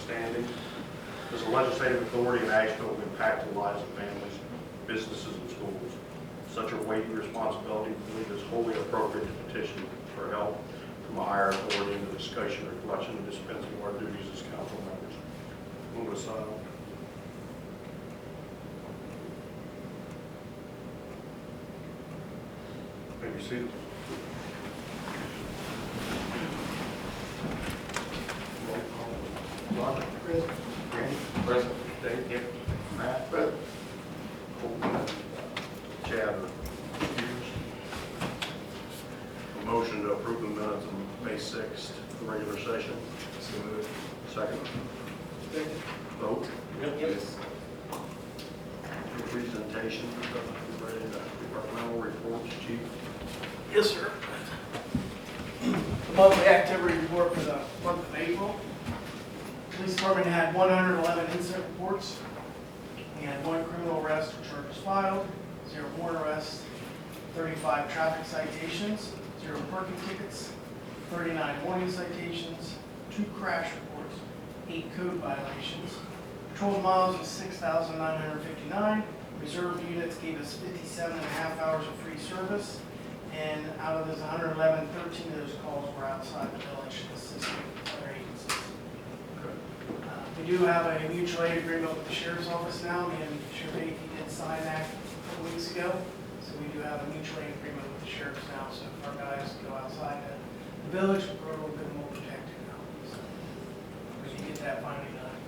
standing. As a legislative authority in Ashville, we impact the lives of families, businesses, and schools. Such a weighty responsibility, we believe it's wholly appropriate to petition for help from a higher authority in the discussion, reflection, and dispensing of our duties as council members. Move aside. May be seated. Roger. Present. Randy. Present. Dave. Here. Matt. Present. Chad. Hughes. A motion to approve the minutes of May 6th, the regular session. So moved. Second. Second. Vote. Yep. Yes. Presentation. Ready to departmental reports, Chief. Yes, sir. The monthly activity report for the month of April. Police department had 111 incident reports. We had 1 criminal arrest or charges filed, 0 warrant arrests, 35 traffic citations, 0 parking tickets, 39 warning citations, 2 crash reports, 8 code violations. Patrol miles was 6,959. Reserve units gave us 57.5 hours of free service. And out of those 111, 13 of those calls were outside the village, assisting other agencies. We do have a mutual aid agreement with the Sheriff's Office now. Me and Sheriff Akey did sign that a couple weeks ago. So we do have a mutual aid agreement with the Sheriff's now. So if our guys go outside the village, we're a little bit more protected now. So we can get that finally done.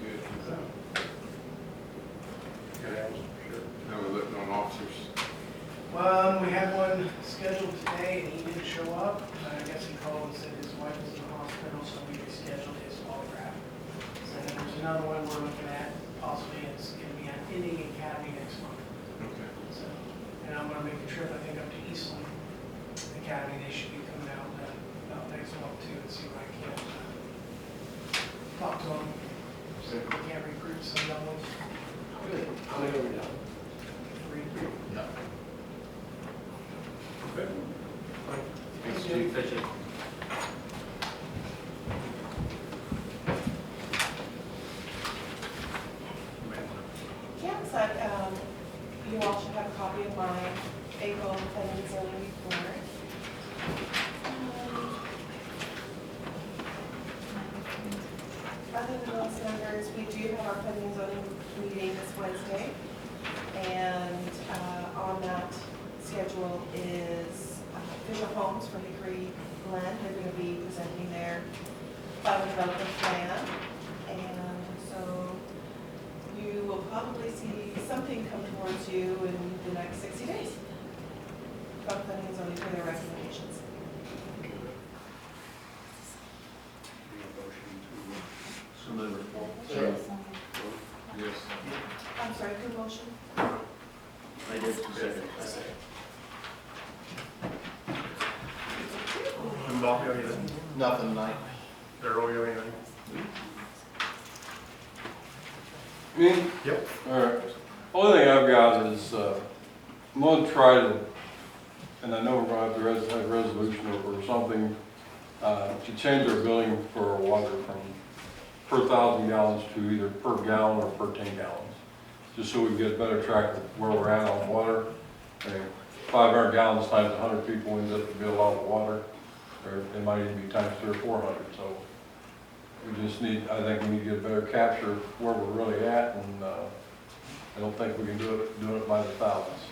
Good. So, Now we're looking on officers. well, we had one scheduled today and he didn't show up. I guess he called and said his wife was in the hospital, so we rescheduled his polygraph. So there's another one we're looking at, possibly it's going to be at Indian Academy next month. Okay. So, and I'm going to make a trip, I think, up to Eastland Academy. They should be coming out about next month too, and see if I can talk to them. See if we can't recruit some young ones. Good. How many are we done? Recruit. Yeah. Okay. Thanks, Chief. Fitchett. Yes, you all should have a copy of my April planning and zoning report. Other than those numbers, we do have our planning and zoning meeting this Wednesday. And on that schedule is Fisher Homes for Hickory Glen. They're going to be presenting their final development plan. And so you will probably see something come towards you in the next 60 days. About planning and zoning for their recommendations. Submit a report. Yes. Yes. I'm sorry, good motion? I did. Second. Bob, you have anything? Nothing tonight. Darryl, you have anything? Me? Yep. All right. Only thing I've got is, I'm gonna try to, and I know we're gonna have to have a resolution or something, to change our billing for water from per 1,000 gallons to either per gallon or per 10 gallons. Just so we can get a better track of where we're at on water. I mean, 500 gallons times 100 people ends up to be a lot of water. Or it might even be times 300 or 400. So we just need, I think we need to get a better capture of where we're really at, and I don't think we can do it by the thousands.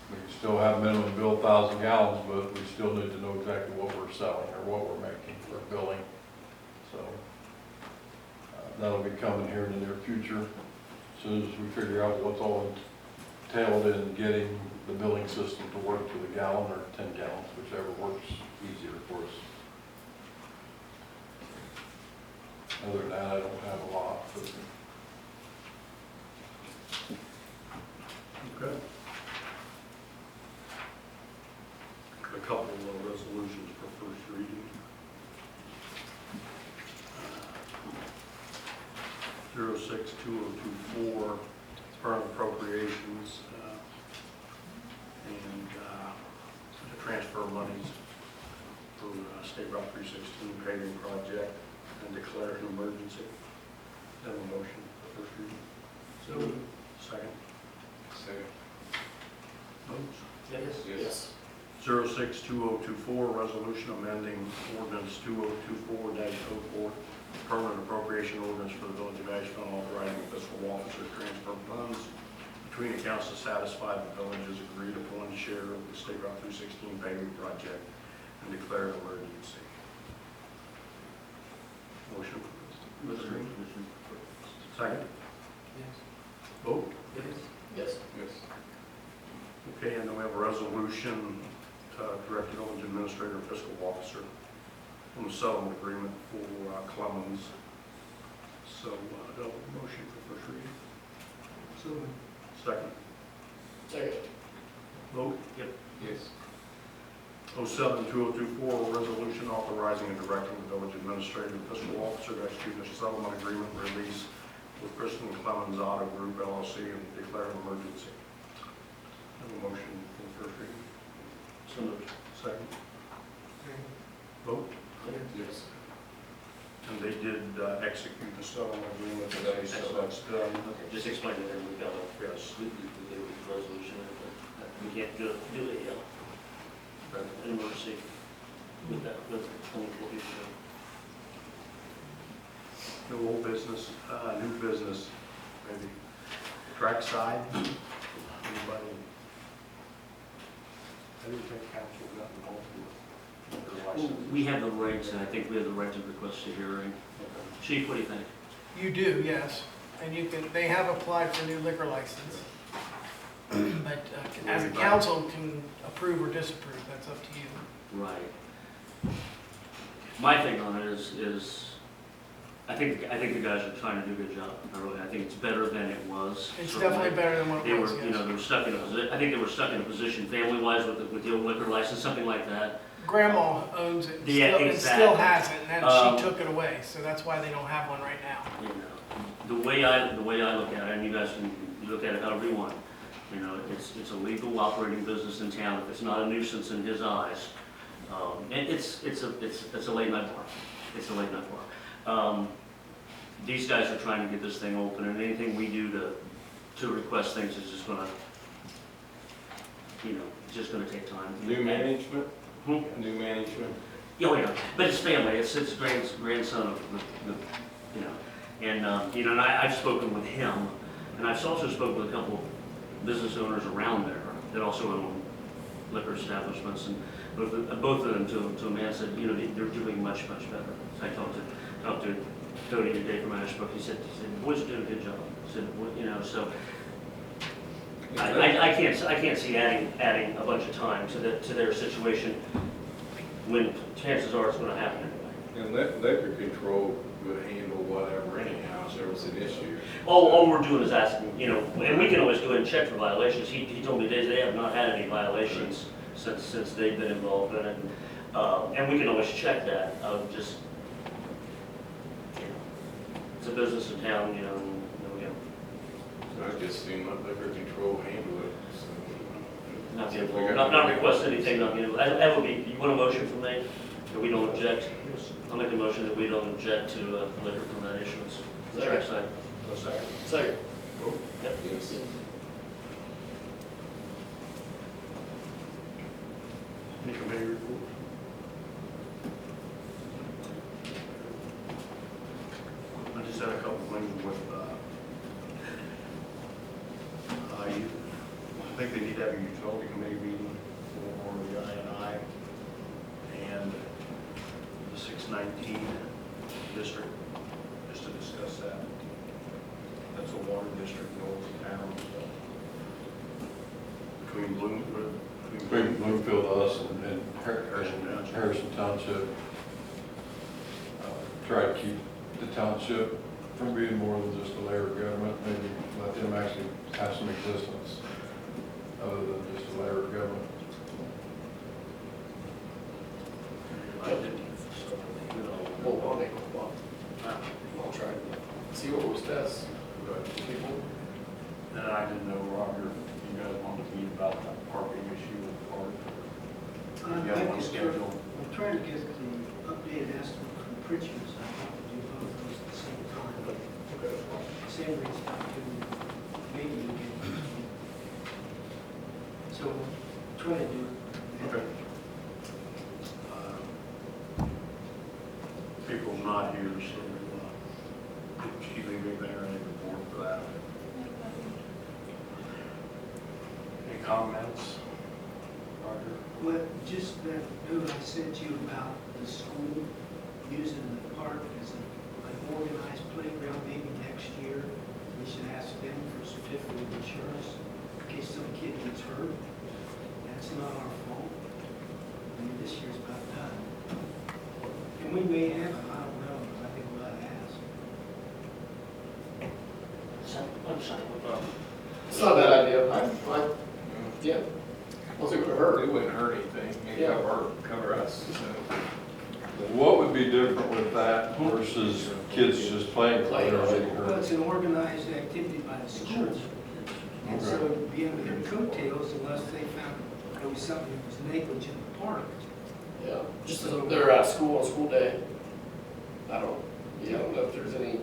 We can still have minimum bill 1,000 gallons, but we still need to know exactly what we're selling or what we're making for billing. So that'll be coming here in the near future, as soon as we figure out what's all entailed in getting the billing system to work to the gallon or 10 gallons, whichever works easier for us. Other than that, I don't have a lot. But Okay. A couple of resolutions for first reading. 062024, current appropriations, and to transfer monies for State Route 316 paving project. and declare an emergency. Have a motion for first reading. So. Second. Second. Votes. Yes. 062024, resolution amending ordinance 2024-04, permanent appropriation ordinance for the village of Ashville, authorizing the fiscal officer to transfer funds between accounts to satisfy the village's agreed upon share of the State Route 216 paving project and declare an emergency. Motion for first reading. Second. Vote. Yes. Yes. Okay, and then we have a resolution to direct the village administrator and fiscal officer on the settlement agreement for Clemens. So, do I have a motion for first reading? Second. Second. Vote. Yes. 072024, a resolution authorizing and directing the village administrator and fiscal officer to execute a settlement agreement release with Kristen Clemens Auto Group LLC and declare an emergency. Have a motion for first reading? So moved. Second. Vote. Yes. And they did execute the settlement agreement today, so that's done. Okay, just explain it, and we've got a, Yes. we do a resolution, but we can't do an emergency with that, with 24 people. No old business, new business, maybe. Trackside. Anybody? I didn't think council got involved with their license. We have the rights, and I think we have the right to request a hearing. Chief, what do you think? You do, yes. And you can, they have applied for a new liquor license. But as a council can approve or disapprove, that's up to you. Right. My thing on it is, I think the guys are trying to do a good job. I think it's better than it was. It's certainly. definitely better than what They it was, were, yes. they were stuck in a position, I think they were stuck in a position family-wise with the old liquor license, something like that. Grandma owns it, and Yeah, still, and exactly. still has it, and then Um, she took it away, so that's why they don't have one right now. You know, the way I look at it, and you guys can look at it however you want, you know, it's a legal operating business in town. If it's not a nuisance in his eyes, and it's a late night bar. It's a late night bar. These guys are trying to get this thing open, and anything we do to request things is just gonna, you know, it's just gonna take time. New management? Hmm? New management? Oh, yeah, but it's family, it's grandson of the, you know, and, you know, and I've spoken with him, and I've also spoken with a couple of business owners around there that also own liquor establishments, and both of them to a man said, you know, they're doing much better. So I talked to Tony today from Ashbrook, he said, boys are doing a good job. He said, you know, so I can't see adding a bunch of time to their situation when chances are it's gonna happen anyway. And liquor control would handle whatever anyhow, if there was an issue. All we're doing is asking, you know, and we can always go ahead and check for violations. He told me they have not had any violations since they've been involved in it. And we can always check that, just, you know, it's a business in town, you know, and there we go. I just seen let liquor control handle it, so. Not get involved, not request anything, not get involved. That would be, you want a motion from me, that we don't object? I'll make a motion that we don't object to liquor permit issuance. Second. Second. Yep. Yes. Any committee report? I just had a couple of things with, I think they need to have a utility committee meeting for the I&I and the 619 district, just to discuss that. That's a water district north of town, so between Bloomfield, us, and Harrison Township. Harrison Township. Try to keep the township from being more than just a layer of government, maybe let them actually have some existence other than just a layer of government. I didn't, so, you know, I'll try to see what was best. People. and I didn't know, Roger, if you guys wanted to meet about that parking issue in the park. You got one scheduled? I'm trying to get the updated estimate from Pritchard's. I have to do December is not too, maybe you can. So try to do it. Okay. People's not here, so, she may be there and report for that. Any comments? Roger? Well, just that note I sent you about the school using the park as an organized playground, maybe next year, we should ask them for a certificate of insurance in case some kid gets hurt. That's not our fault. I mean, this year's about done. And we may have it, I don't know, but I think we'll ask. It's not a bad idea. Yeah. Once it would hurt. It wouldn't hurt anything, maybe Yeah. cover us, so. What would be different with that versus kids just playing? Well, it's an organized activity by the schools. And so it'd be under their coattails unless they found there was something that was negligent in the park. Yeah, just as they're at school on school day. I don't know if there's any,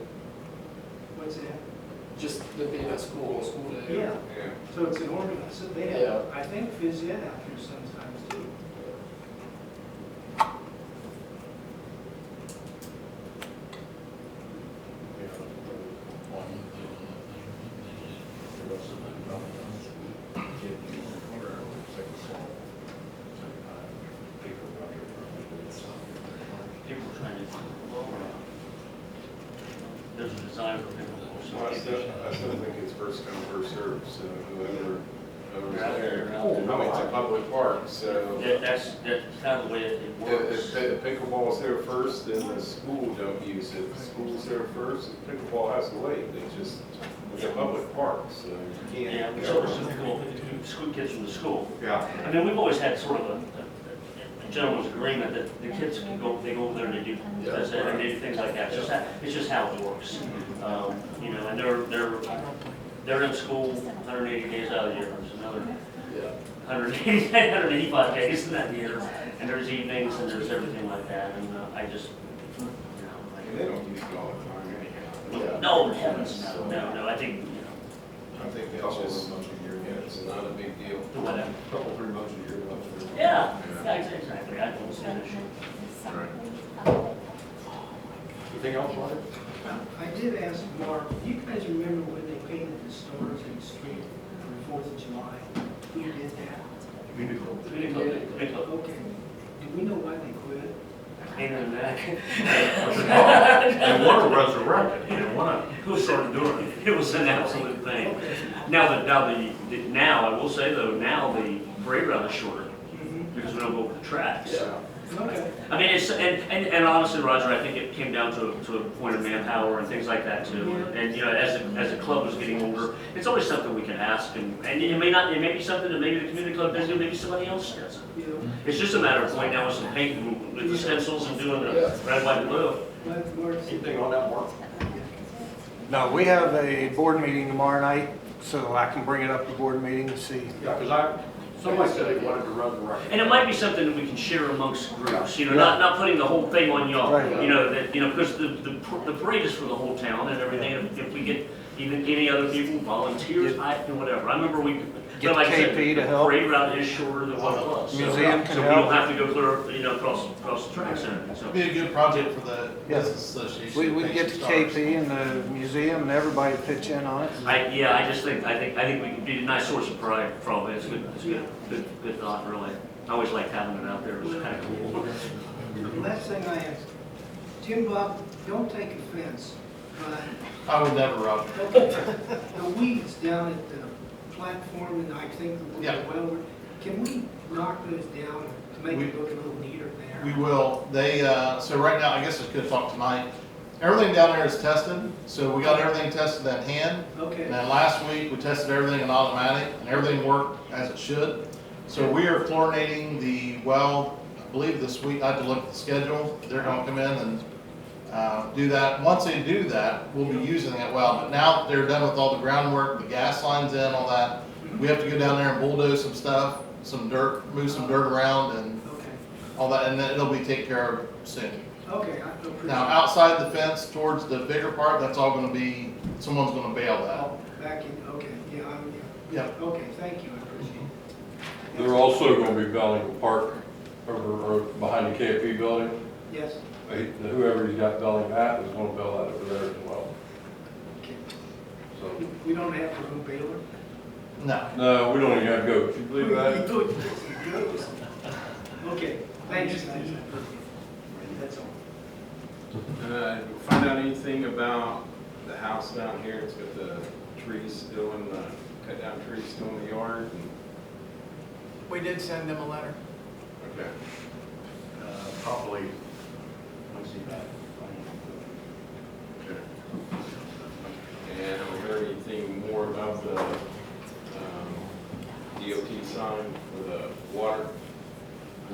What's that? just them being at school on school day. Yeah, Yeah. so it's an organized, so they Yeah. have, I think phys ed out there sometimes too. People are trying to, there's a design for pickleball. so Well, I still think it's first come, first served, so whoever's there. I mean, it's a public park, so That's kind of the way it works. if pickleball's there first, then the school don't use it. If the school's there first, pickleball has to wait. It's just, it's a public park, so you Yeah, can't. so it's school kids from the school. Yeah. I mean, we've always had sort of a gentleman's agreement that the kids can go, they go over there and they do, and they do things like that. It's just how it works. You know, and they're in school 180 days out of the year. There's another Yeah. 185 days in that year, and there's evenings and there's everything like that. And I just, you And they don't use it all the time anyhow. Yeah. know, no, heavens, no. I think, I think that's just, yeah, it's not a big deal. whatever. Couple, 3 months a year. Yeah, exactly. I don't see an issue. Anything else, Roger? I did ask Mark, do you guys remember when they painted the stars in the street on the 4th of July? Who did that? Community club. Big club. Okay. Do we know why they quit? Pain in the neck. They want to resurrect it, they want to start doing it. It was an absolute pain. Okay. Now, I will say though, now the parade route is shorter because we don't go over the tracks. Yeah. Okay. I mean, it's, and honestly, Roger, I think it came down to a point of manpower and things like that too. And, you know, as the club was getting older, it's always something we can ask, and it may be something that maybe the community club does do, maybe somebody else does it. Yeah. It's just a matter of pointing out with some paint, with the stencils and doing the red, white, and blue. But Mark, Anything on that, Mark? No, we have a board meeting tomorrow night, so I can bring it up to board meeting and see. Yeah, because somebody said they wanted to resurrect it. And it might be something that we can share amongst groups, you know, not putting the whole thing on y'all. Right. You know, that, you know, because the parade is for the whole town and everything. If we get even any other people, volunteers, whatever. I remember Get like I said, KP to the help. parade route is shorter than what it was. So- Museum can So we help. don't have to go clear, you know, across the tracks and everything, so. Be a good project for the Yes. business association. We can Paint get some the stars. KP and the museum and everybody to pitch in on it. I just think we could be a nice source of pride for all of it. It's good thought, really. I always liked having it out there. It was kind of cool. the last thing I asked, Tim Bob, don't take offense, but I would never, Roger. the weeds down at the platform, and I think the Yeah. well, can we knock those down to make it look a little neater We there? will. They, so right now, I guess I could talk tonight. Everything down there is tested, so we got everything tested at hand. Okay. And then last week, we tested everything in automatic, and everything worked as it should. So we are chlorinating the well, I believe this week, I have to look at the schedule. They're gonna come in and do that. Once they do that, we'll be using that well. But now that they're done with all the groundwork, the gas lines in, all that, we have to go down there and bulldoze some stuff, some dirt, move some dirt around and Okay. all that, and then it'll be taken care of soon. Okay, I appreciate it. Now, outside the fence towards the bigger part, that's all gonna be, someone's gonna bail that. Oh, back in, okay, yeah, Yep. okay, thank you, I appreciate it. They're also gonna be building a park over, or behind the KFP building. Yes, Whoever's got building that is gonna build that over there as well. okay. So, We don't have to go Baylor? No. no, we don't even have goats. You believe that? Okay, thanks, guys, I appreciate it. That's all. Find out anything about the house down here? It's got the trees still in the, cut down trees still in the yard. We did send them a letter. Okay. Probably, let's see that. Okay. And have we heard anything more about the DOT sign for the water?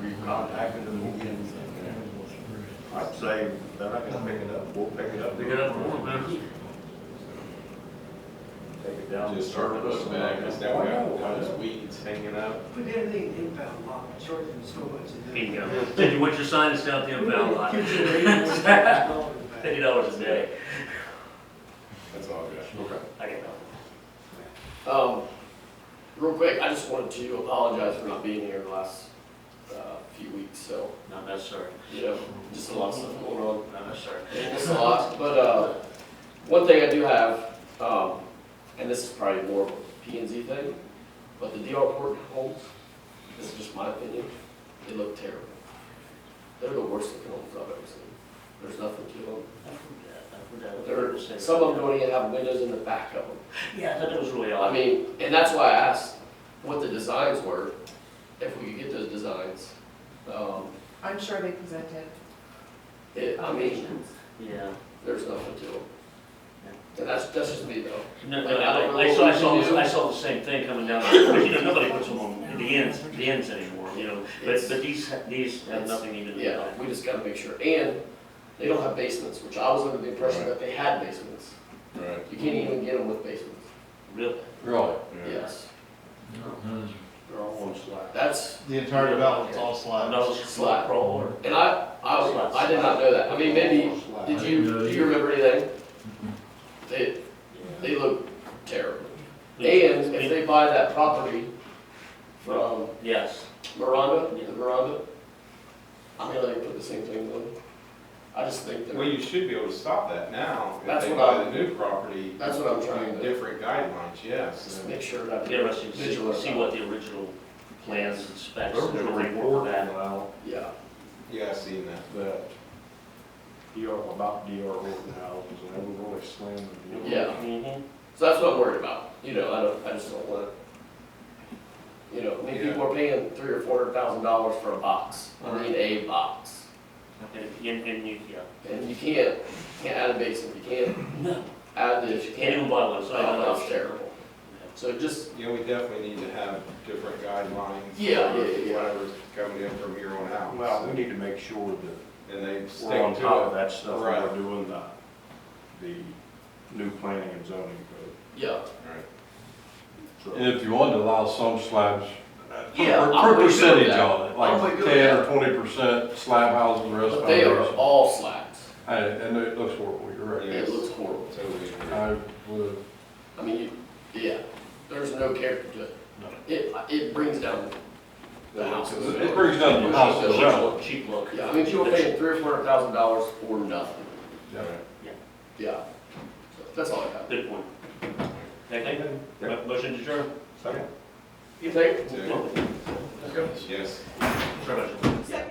We've contacted them again. I'd say they're not gonna pick it up. We'll pick it up. Pick it up more, man. Take it down. Just start to put back, because now we got all those weeds hanging up. Put everything in inbound lot, charge them so much. Bingo. Did you want your sign to stay out the impound lot? Gives you $80 back. $50 a day. That's all good. Okay. I can help. Real quick, I just wanted to apologize for not being here the last few weeks, so, Not necessary. you know, just a lot of stuff going on. Not necessary. It's a lot, but, one thing I do have, and this is probably more of a P and Z thing, but the DR Court homes, this is just my opinion, they look terrible. They're the worst looking homes I've ever seen. There's nothing to them. I've heard that. They're, some of them don't even have windows in the back of them. Yeah, that was really I odd. mean, and that's why I asked what the designs were, if we could get those designs. I'm sure they presented I mean, elevations. Yeah. there's nothing to them. And that's just me though. No, Like, I don't know I saw, what we can do. I saw the same thing coming down, but you know, nobody puts them on the ends anymore, you know, but these have nothing even. Yeah, we just gotta make sure, and they don't have basements, which I was under the impression that they had basements. Right. You can't even get them with basements. Really? Really? Yes, They're all on slack. that's, The entire development's all slabs. No, Slab. crawl or? and I did not know that. I mean, maybe, do you remember anything? They look terrible. And if they buy that property from Yes. Miranda, the Miranda, I'm gonna put the same thing on. I just think Well, that, you should be able to stop that now. If That's they what buy I'm- the new property. that's what I'm trying to- Different guidelines, yes. just make sure that. Interesting to Visual. see what the original plans and specs There was and a everything were report for that. now Yeah, Yeah, I seen that. that about DR Horton houses, and they were really slim. and Yeah. Mhm. so that's what I'm worried about, you know, I just don't want, you know, I mean, people are paying $300,000 or $400,000 for a box, I mean, a box. And you, yeah. And you can't add a basement, you can't No. add this, you Can't can't, even buy one, so I don't know. that's terrible. So just, Yeah, we definitely need to have different guidelines. Yeah, for yeah. Whatever's coming in from here on out. Well, we need to make sure that And they we're on stick top to of it. that stuff when Right. we're doing the new planning and zoning code. yeah, Right. So- And if you wanted to allow some slabs, Yeah, put I'm a way good with percentage that. on it, I'm like way good with 10 or that. 20% slab houses, the rest but they are foundation. all slabs, And it looks horrible, you're right. it looks horrible. Totally agree. I would, I mean, yeah, there's no character to it. It brings down the house. it brings down the house as Cheap well. look, cheap look. Yeah, I mean, people are paying $300,000 or $400,000 for nothing. Yeah. Yeah. So that's all I got. Good point. Anything? Motion to adjourn? Second? You think? Yeah. Yes. Very much. Second.